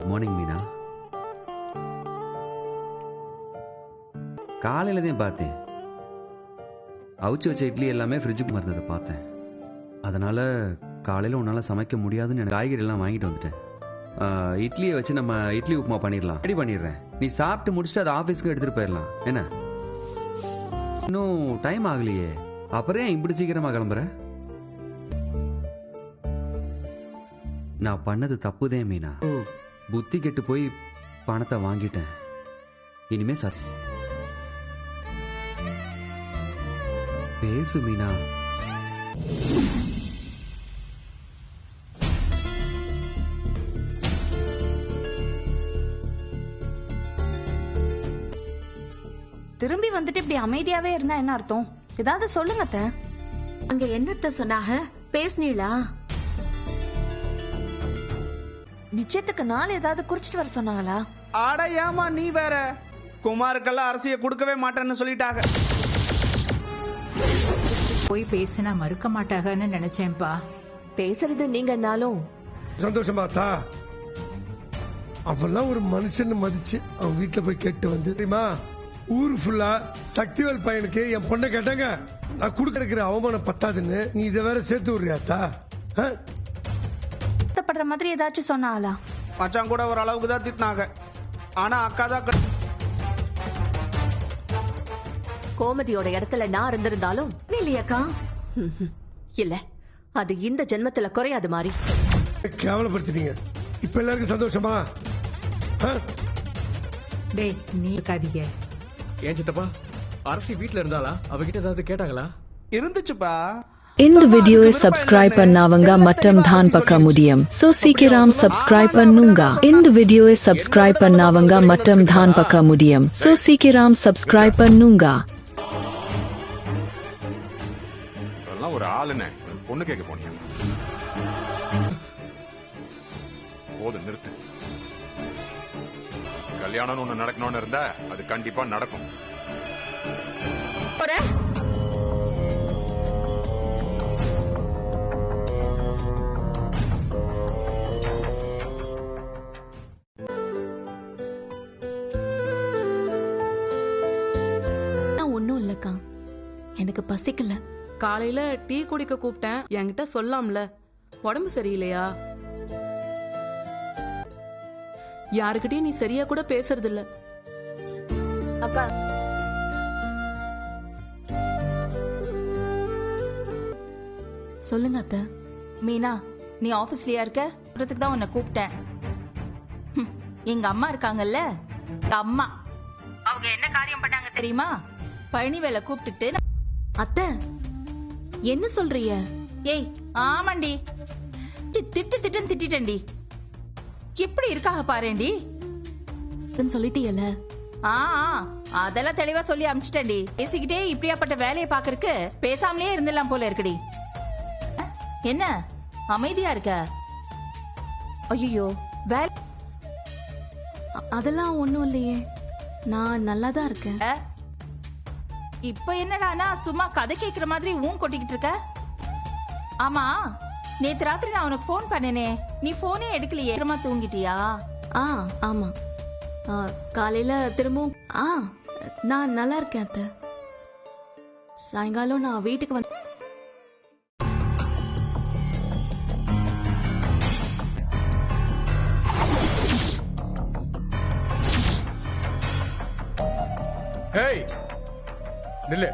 Morning Meena. காலையில தான் பார்த்தேன். அவிச்சு வச்ச இட்லி எல்லாமே ஃப்ரிட்ஜுக்கு மறந்ததை பார்த்தேன். அதனால காலையில் உன்னால் சமைக்க முடியாதுன்னு எனக்கு காய்கறி எல்லாம் வாங்கிட்டு வந்துட்டேன். இட்லியை வச்சு நம்ம இட்லி உப்புமா பண்ணிடலாம். ரெடி பண்ணிடுறேன். நீ சாப்பிட்டு முடிச்சுட்டு அதை ஆஃபீஸ்க்கு எடுத்துகிட்டு போயிடலாம். என்ன இன்னும் டைம் ஆகலையே, அப்புறம் ஏன் இப்படி சீக்கிரமாக கிளம்புற? நான் பண்ணது தப்புதே மீனா. புத்தி கெட்டு போய் பணத்தை வாங்கிட்டேன். இனிமே பேசு மீனா. திரும்பி வந்துட்டு இப்படி அமைதியாவே இருந்தா என்ன அர்த்தம்? ஏதாவது சொல்லுங்க அத்தை. அங்க என்னத்த சொன்னாக? பேசுனீளா? நிச்சயத்துக்கு நாள் ஏதாவது குறிச்சிட்டு வர சொன்னாங்களா? ஆட ஏமா நீ வேற. குமாருக்கெல்லாம் அரசியை கொடுக்கவே மாட்டேன்னு சொல்லிட்டாங்க. போய் பேசினா மறுக்க மாட்டாங்கன்னு நினைச்சேன்பா. பேசுறது நீங்கனாலும் சந்தோஷமா தா. அவெல்லாம் ஒரு மனுஷன் மதிச்சு அவன் வீட்டுல போய் கேட்டு வந்து தெரியுமா, ஊர் ஃபுல்லா சக்திவேல் பையனுக்கு என் பொண்ணை கேட்டாங்க. நான் கொடுக்க இருக்கிற அவமானம் பத்தாதுன்னு நீ இதை வேற சேர்த்து விடுறியாத்தா? வருத்தப்படுற மாதிரி ஏதாச்சும் சொன்னாங்களா? மச்சான் கூட ஒரு அளவுக்கு தான் திட்டினாங்க. ஆனா அக்கா தான் கோமதியோட இடத்துல நான் இருந்திருந்தாலும் இல்லையாக்கா. இல்ல, அது இந்த ஜென்மத்துல குறையாது மாதிரி. கேவலப்படுத்திட்டீங்க. இப்ப எல்லாருக்கும் சந்தோஷமா? டேய் நீ இருக்காதீங்க. ஏன் சித்தப்பா அரசி வீட்ல இருந்தாளா? அவகிட்ட ஏதாவது கேட்டாங்களா? இருந்துச்சுப்பா. இந்த வீடியோவை சப்ஸ்கிரைப் பண்ணாவங்க மட்டும் தான் பார்க்க முடியும். சோ சீக்கிரம் சப்ஸ்கிரைப் பண்ணுங்க. இந்த வீடியோவை சப்ஸ்கிரைப் பண்ணாவங்க மட்டும் தான் பார்க்க முடியும். சோ சீக்கிரம் சப்ஸ்கிரைப் பண்ணுங்க. அதெல்லாம் ஒரு ஆளுனே பொண்ணு கேட்க போனியா? போதும் நிறுத்து. கல்யாணம் ஒண்ணு நடக்கணும்னு இருந்தா அது கண்டிப்பா நடக்கும். ஒன்னும் இல்லக்கா, எனக்கு பசிக்கல. காலையில டீ குடிக்க கூப்பிட்டேன், என்கிட்ட சொல்லாம்ல. உடம்பு சரியில்லையா? யாருக்கிட்டையும் நீ சரியா கூட பேசுறது இல்ல. அக்கா சொல்லுங்க அத்தை. மீனா, நீ ஆபீஸ்லயா இருக்க? சொல்றதுக்கு தான் உன்னை கூப்பிட்டேன். எங்க அம்மா இருக்காங்கல்ல, எங்க அம்மா, அவங்க என்ன காரியம் பண்ணாங்க தெரியுமா? பழனி வேலை கூப்பிட்டுட்டு. அத்தை என்ன சொல்றீங்க? ஏய் ஆமாண்டி, திட்டுன்னு திட்டேன்டி. எப்படி இருக்காக பாருண்டி. சொல்லிட்டீங்கல்ல? அதெல்லாம் தெளிவா சொல்லி அமிச்சிட்டேன்டி. பேசிக்கிட்டே இப்படியாப்பட்ட வேலையை பாக்குறதுக்கு பேசாமலே இருந்துடலாம் போல இருக்குடி. என்ன அமைதியா இருக்க? ஐயோ வேலை அதெல்லாம் ஒண்ணும் இல்லையே, நான் நல்லாதான் இருக்கேன். இப்ப என்னடானா சும்மா கதை கேக்குற மாதிரி கொட்டிக்கிட்டு இருக்க. ஆமா, நேத்து ராத்திரி நான் உனக்கு போன் பண்ணனே, நீ போனே எடுக்கலையே. தூங்கிட்டியா? ஆமா, காலையில திரும்பவும் நான் நல்லா இருக்கேன் அத்தை. சாயங்காலம் நான் வீட்டுக்கு வந்து நில்லு.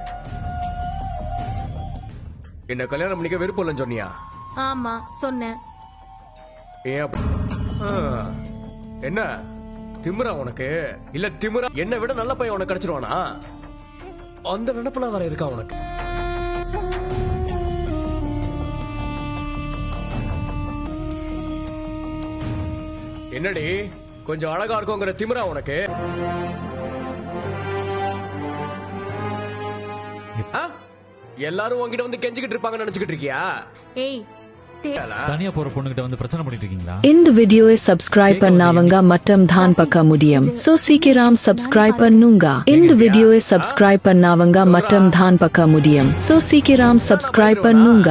என்ன கல்யாணம் பண்ணிக்க விருப்பம் இல்லைன்னு சொன்னியா? ஆமா சொன்னேன். ஏன் என்ன திமிரா உனக்கு? இல்ல திமிரா என்ன விட நல்ல பையன் உனக்கு கிடைச்சிருவானா? அந்த நினைப்புல வர இருக்கா உனக்கு? என்னடி கொஞ்சம் அழகா இருக்குங்கிற திமிரா உனக்கு? எல்லாரும் உன்கிட்ட வந்து கெஞ்சிக்கிட்டு இருப்பாங்கன்னு நினைச்சுக்கிட்டு இருக்கியா? ஏய், தனியா போற பொண்ணுகிட்ட வந்து பிரச்சனை பண்ணிட்டு இருக்கீங்களா? இந்த வீடியோவை சப்ஸ்கிரைப் பண்ணாவங்க மட்டும் தான் பார்க்க முடியும். சோ சீக்கிரம் சப்ஸ்கிரைப் பண்ணுங்க. இந்த வீடியோவை சப்ஸ்கிரைப் பண்ணாவங்க மட்டும் தான் பார்க்க முடியும். சோ சீக்கிரம் சப்ஸ்கிரைப் பண்ணுங்க.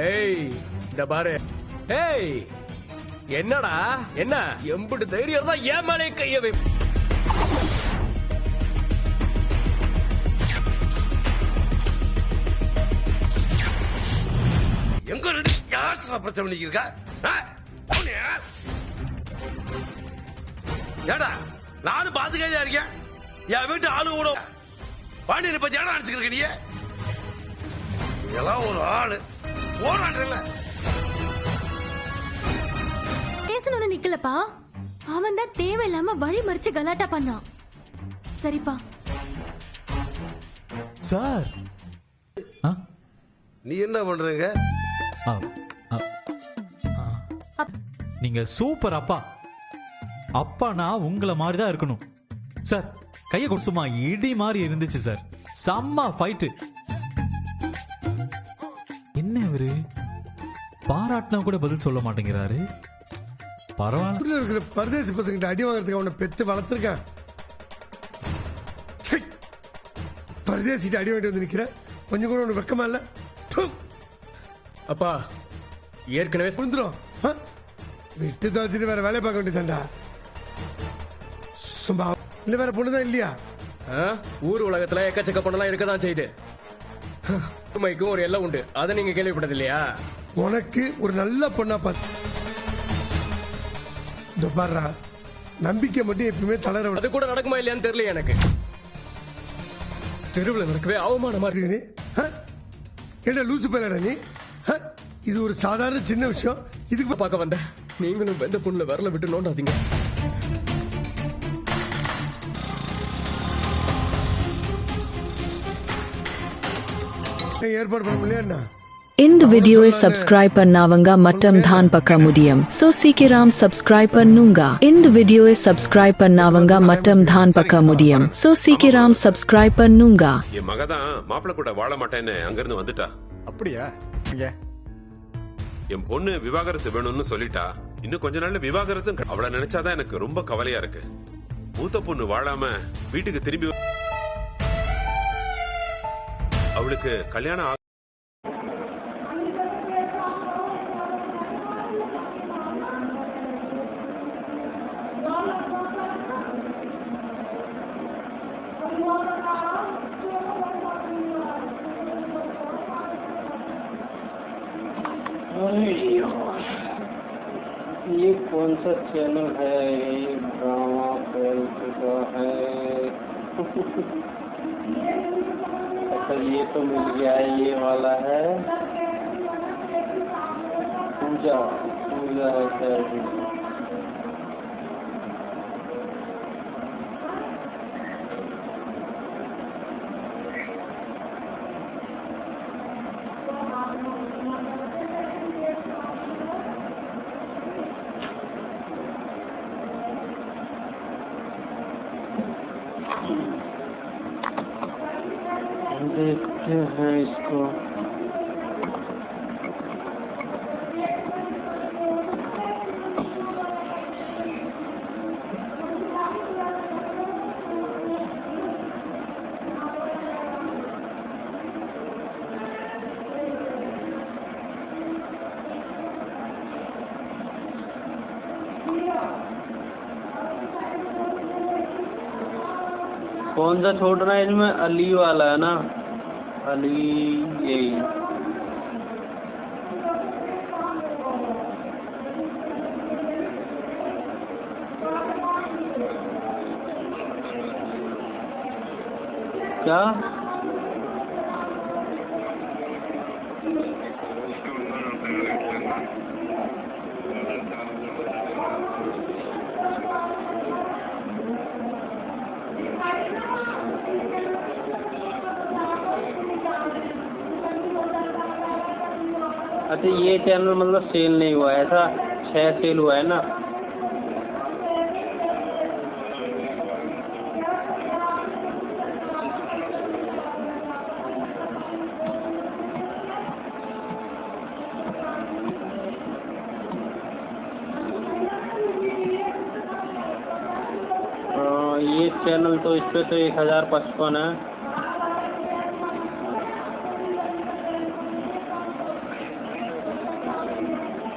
ஏய் இந்த பாரு, ஏய் என்னடா என்ன எம்பிட்டு தைரியம் தான் ஏன் மேலே கைய வை. எங்க யார் பிரச்சனை பண்ணிக்கிறா? ஏடா நானும் பாத்துக்காதே இருக்கேன். என் வீட்டு ஆளு கூட பாண்டியனை பத்தி ஏடா அடிச்சுக்கிறீங்க நீ? இதெல்லாம் ஒரு ஆளு போராடுறல. பேசணும்னு நிக்கலப்பா, அவன் தான் தேவையில்லாம வழி மறிச்சு கலாட்டா பண்ணான். சரிப்பா சார். நீ என்ன பண்றீங்க? நீங்க சூப்பர் அப்பா. அப்பானா உங்களை மாதிரி தான் இருக்கணும் சார். கையை கொடுசுமா இடி மாதிரி இருந்துச்சு சார். செம்ம ஃபைட்டு. என்ன இவரு பாராட்டினா கூட பதில் சொல்ல மாட்டேங்கிறாரு. பரவாயில்ல. இருக்கிற பரதேசி பசங்கிட்ட அடி வாங்குறதுக்கு அவனை பெத்து வளர்த்துருக்கான். பரதேசிட்டு அடி வாங்கிட்டு வந்து நிக்கிற, கொஞ்சம் கூட ஒன்று வெக்கமா இல்ல? அப்பா ஏற்கனவே புரிந்துரும். விட்டு தொலைச்சிட்டு வேற வேலையை பார்க்க வேண்டியதாண்டா. சும்மா இல்ல வேற பொண்ணுதான் இல்லையா? ஊர் உலகத்துல எக்கச்சக்க பொண்ணெல்லாம் இருக்கதான் செய்யுது. உண்மைக்கும் ஒரு எல்லை உண்டு, அதை நீங்க கேள்விப்பட்டது இல்லையா? உனக்கு ஒரு நல்ல பொண்ணா பார்த்து பாடுறா. நம்பிக்கை மட்டும் எப்பவுமே தளர. அது கூட நடக்குமா இல்லையான்னு தெரியல எனக்கு. தெருவில் நடக்கவே அவமானமா இருக்கு. நீ என்ன லூசு பேலடா நீ? இது ஒரு சாதாரண சின்ன விஷயம். இதுக்கு பார்க்க வந்த நீங்களும் வெந்த பொண்ணுல வரல விட்டு நோண்டாதீங்க. ஏற்பாடு பண்ண முடியல என்ன? இந்த வீடியோவை சப்ஸ்கிரைப் பண்ணாவங்க மற்றும் தான் பார்க்க முடியும். சோ சீக்கிரம் சப்ஸ்கிரைப் பண்ணுங்க. இந்த வீடியோவை சப்ஸ்கிரைப் பண்ணாவங்க மற்றும் தான் பார்க்க முடியும். சோ சீக்கிரம் சப்ஸ்கிரைப் பண்ணுங்க. என் மகதான் மாப்பிள்ள கூட வாழ மாட்டேன்னு அங்கிருந்து வந்துட்டா. அப்படியா? என் பொண்ணு விவாகரத்து வேணும்னு சொல்லிட்டா. இன்னும் கொஞ்ச நாள்ல விவாகரத்தும். அவளை நினைச்சாதான் எனக்கு ரொம்ப கவலையா இருக்கு. மூத்த பொண்ணு வாழாம வீட்டுக்கு திரும்பி அவளுக்கு கல்யாணம் ये कौन सा चैनल है? ये ड्रामा फैल चुका है। अच्छा ये तो मिल गया, ये वाला है पूजा। पूजा है शायद। देखते हैं इसको। कौन सा छोड़ रहा है इसमें? अली वाला है ना? अली यही क्या? अच्छा ये चैनल मतलब सेल नहीं हुआ है, ऐसा 6 सेल हुआ है ना? ये चैनल तो इस पे तो 1055 है।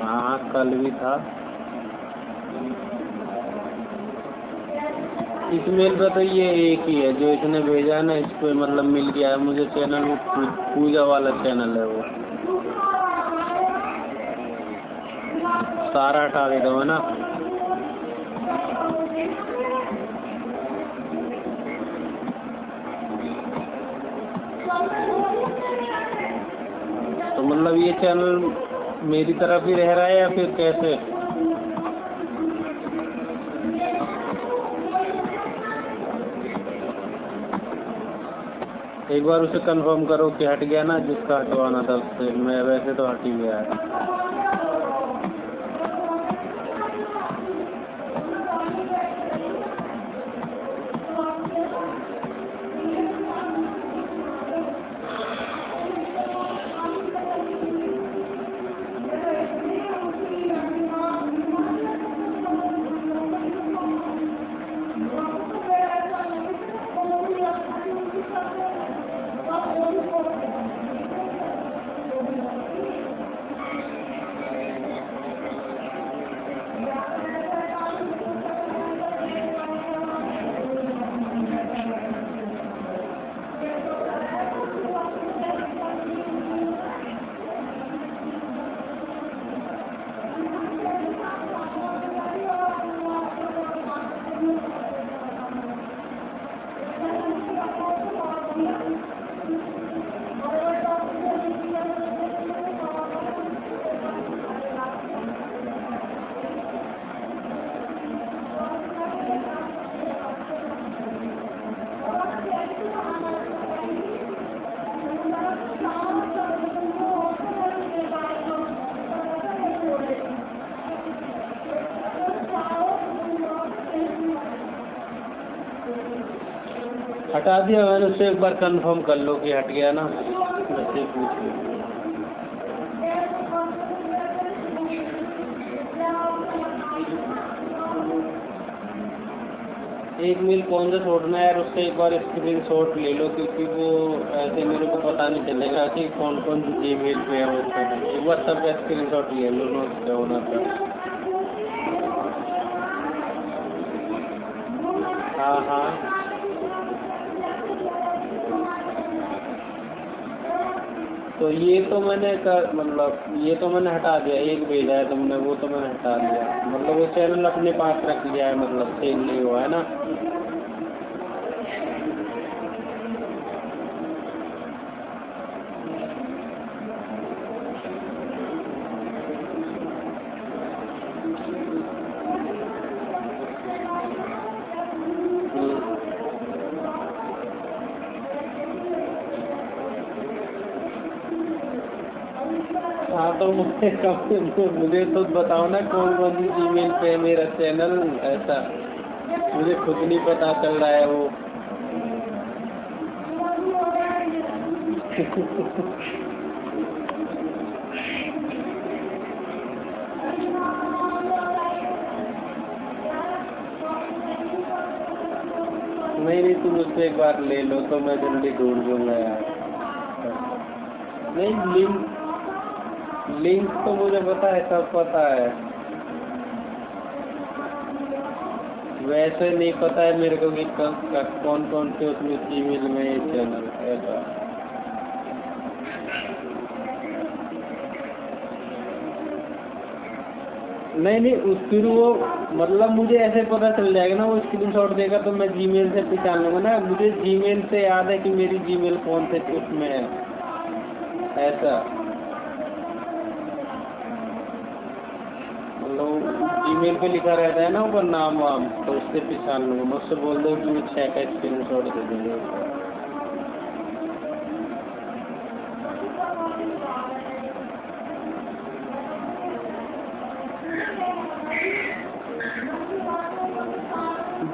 हाँ कल भी था। इस मेल पे तो ये एक ही है जो इसने भेजा है ना, इस पे मतलब मिल गया है मुझे चैनल, वो पूजा वाला चैनल है वो। सारा हटा देता हूँ ना। तो मतलब ये चैनल मेरी तरफ ही रह रहा है या फिर कैसे? एक बार उसे कंफर्म करो कि हट गया ना, जिसका हटवाना था उससे। मैं वैसे तो हट ही गया है। हटा दिया मैंने उससे, एक बार कंफर्म कर लो कि हट गया ना, बच्चे पूछ लो। एक मेल कौन सा छोड़ना है यार, उससे एक बार स्क्रीनशॉट ले लो, क्योंकि वो ऐसे मेरे को पता नहीं चलेगा कि कौन कौन सी जीमेल पे है वो। एक बार सबका स्क्रीनशॉट ले लो ना, उसका होना था। हाँ हाँ तो ये तो मैंने मतलब ये तो मैंने हटा दिया। एक भेजा है तुमने, वो तो मैंने हटा दिया। मतलब वो चैनल अपने पास रख लिया है, मतलब सेल नहीं हुआ है ना। हाँ तो मुझे तो बताओ ना कौन कौन सी ईमेल पे है मेरा चैनल। ऐसा मुझे खुद नहीं पता चल रहा है वो। नहीं तुम उससे एक बार ले लो तो मैं जल्दी ढूंढ दूंगा यार। नहीं लिंक तो मुझे पता है, सब पता है। वैसे नहीं पता है मेरे को कि कौन कौन से उसमें ईमेल में ये चैनल ऐसा। नहीं फिर वो मतलब मुझे ऐसे पता चल जाएगा ना, वो स्क्रीनशॉट देगा तो मैं जीमेल से पहचान लूँगा ना। मुझे जीमेल से याद है कि मेरी जीमेल कौन से उसमें है ऐसा। जीमेल पे लिखा रहता है ना ऊपर नाम वाम, तो उससे पहचान लूँगा। मुझसे बोल दो कि मैं 6 का स्क्रीनशॉट दे देंगे।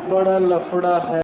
बड़ा लफड़ा है।